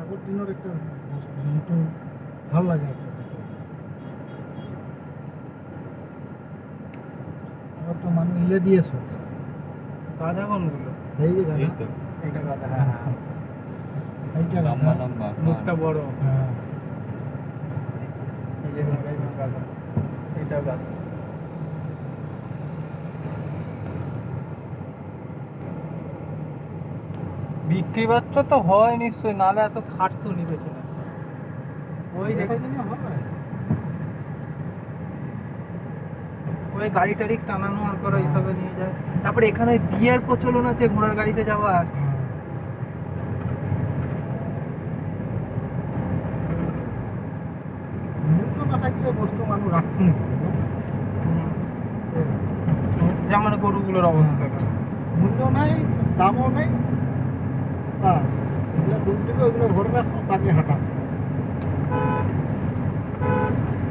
আগের দিনের একটা একটু ভালো লাগে একটা দেখে। আবার তো মানুষ ইলে দিয়ে চলছে গাধা কোনগুলো? এই যে এই গাধা তো এটা গাধা, হ্যাঁ হ্যাঁ। এইটা লম্বা গাধা লম্বা মুখটা বড়, হ্যাঁ এই যে গাধা, এটাও গাধা। বিক্রি বাচ্চা তো হয় নিশ্চয়ই, নাহলে এত খাটতো নি পেছনে। ওই দেখা দেখো, দিনে হয় ওই গাড়ি টাড়ি টানানো আর করা হিসাবে নিয়ে যায়। তারপরে এখানে বিয়ের প্রচলন আছে ঘোড়ার গাড়িতে যাওয়ার। মূল্য না থাকলে বস্তু মানুষ রাখুন যেমন গরুগুলোর অবস্থা। মূল্য নাই দামও নেই বাস এগুলো ডুব দিবে ওইগুলো ধরে রাখো বাকি হাঁটা